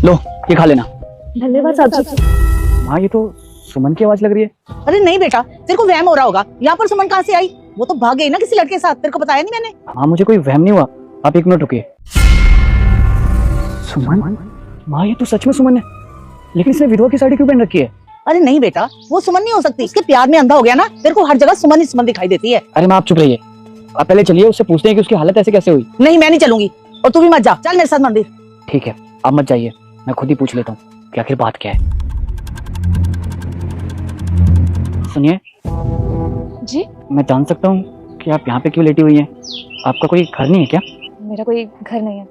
लो ये खा लेना। धन्यवाद साहब जी। माँ ये तो सुमन की आवाज लग रही है। अरे नहीं बेटा, तेरे को वहम हो रहा होगा। यहाँ पर सुमन कहाँ से आई? वो तो भाग गई ना किसी लड़के के साथ, तेरे को बताया नहीं मैंने? हाँ मुझे कोई वहम नहीं हुआ। आप एक मिनट रुकिए। सुमन? माँ ये तो सच में सुमन है, लेकिन इसने विधवा की साड़ी क्यों पहन रखी है? अरे नहीं बेटा, वो सुमन नहीं हो सकती। उसके प्यार में अंधा हो गया ना, तेरे को हर जगह सुमन ही सुमन दिखाई देती है। अरे माँ आप चुप रहिए, आप पहले चलिए उससे पूछते हैं कि उसकी हालत ऐसे कैसे हुई। नहीं मैं नहीं चलूंगी, और तू भी मत जा। चल मेरे साथ मंदिर। ठीक है आप मत जाइए, मैं खुद ही पूछ लेता हूँ कि आखिर बात क्या है। सुनिए जी मैं जान सकता हूँ कि आप यहाँ पे क्यों लेटी हुई हैं? आपका कोई घर नहीं है क्या? मेरा कोई घर नहीं है।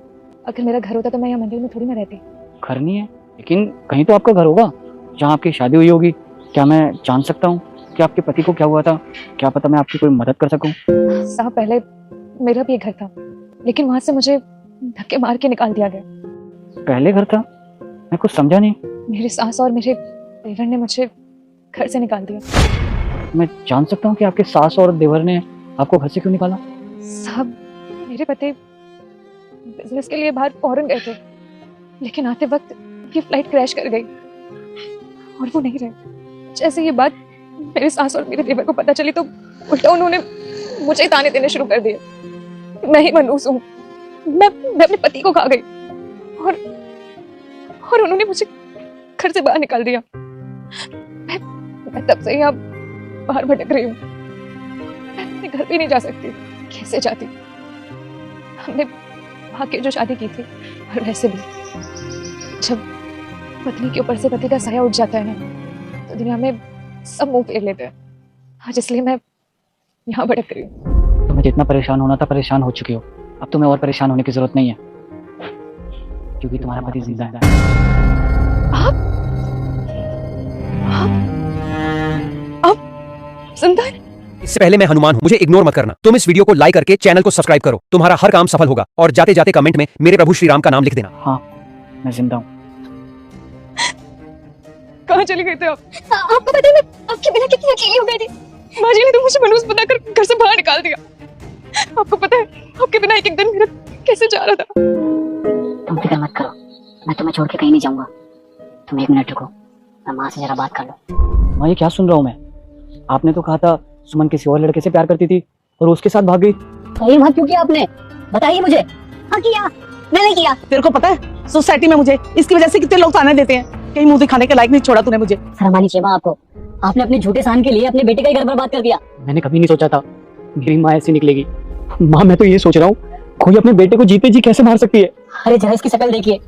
अगर मेरा घर होता तो मैं यहाँ मंदिर में थोड़ी ना रहती। घर नहीं है, लेकिन कहीं तो आपका घर होगा जहाँ आपकी शादी हुई होगी। क्या मैं जान सकता हूँ कि आपके पति को क्या हुआ था? क्या पता मैं आपकी कोई मदद कर सकूँ। साहब पहले मेरा भी एक घर था, लेकिन वहां से मुझे धक्के मार के निकाल दिया गया। पहले घर था? मैं कुछ समझा नहीं। मेरी सास और मेरे देवर ने मुझे घर से निकाल दिया। मैं जान सकता हूँ कि आपके सास और देवर ने आपको घर से क्यों निकाला? साहब मेरे पति बिजनेस के लिए बाहर फॉरेन गए थे, लेकिन आते वक्त उनकी फ्लाइट क्रैश कर गई और वो नहीं रहे। जैसे ये बात मेरे सास और मेरे देवर को पता चली तो उल्टा उन्होंने मुझे ताने देने शुरू कर दिए। मैं ही मनहूस हूँ, मैं अपने पति को खा गई और उन्होंने मुझे घर से बाहर निकाल दिया। मैं तब से यहाँ बाहर भटक रही हूँ। मैं अपने घर भी नहीं जा सकती। कैसे जाती? हमने भाग के जो शादी की थी, और वैसे भी जब पत्नी के ऊपर से पति का साया उठ जाता है ना, तो दुनिया में सब मुंह फेर लेते हैं। आज इसलिए मैं यहाँ भटक रही हूँ। तुम्हें जितना परेशान होना था परेशान हो चुकी हो। अब तुम्हें और परेशान होने की जरूरत नहीं है, क्योंकि तुम्हारा पति जिंदा है। आप जिंदा हैं? इससे पहले मैं हनुमान हूं, मुझे इग्नोर मत करना। तुम इस वीडियो को लाइक करके चैनल को सब्सक्राइब करो, तुम्हारा हर काम सफल होगा। और जाते जाते कमेंट में मेरे प्रभु श्री राम का नाम लिख देना। हाँ मैं जिंदा हूँ। कहाँ चली गई थे आप? आपको पता है मैं आपके बिना कितनी अकेली हो गई थी। माँ जी ने तो मुझे मनहूस बनाकर घर से बाहर निकाल दिया। आपको पता है आपके बिना एक एक दिन मेरा कैसे जा रहा था। तुम फिक्र मत करो, मैं तुम्हें छोड़ के कहीं नहीं जाऊंगा। तुम एक मिनट रुको, मैं माँ से जरा बात कर लूं। माँ ये क्या सुन रहा हूँ मैं? आपने तो कहा था सुमन किसी और लड़के से प्यार करती थी और उसके साथ भाग गई। तो ये मत क्यों किया आपने? बताइए मुझे। हाँ किया, मैंने किया। तेरे को पता है सोसाइटी में मुझे इसकी वजह से कितने लोग ताने देते हैं। कहीं मुंह दिखाने के लायक नहीं छोड़ा तूने मुझे। शर्म आनी चाहिए माँ आपको। आपने अपने झूठे सहन के लिए अपने बेटे का ही घर बर्बाद कर दिया। मैंने कभी नहीं सोचा था मेरी माँ ऐसी निकलेगी। माँ मैं तो ये सोच रहा हूँ कोई अपने बेटे को जीते जी कैसे मार सकती है। अरे जरा इसकी शक्ल देखिए,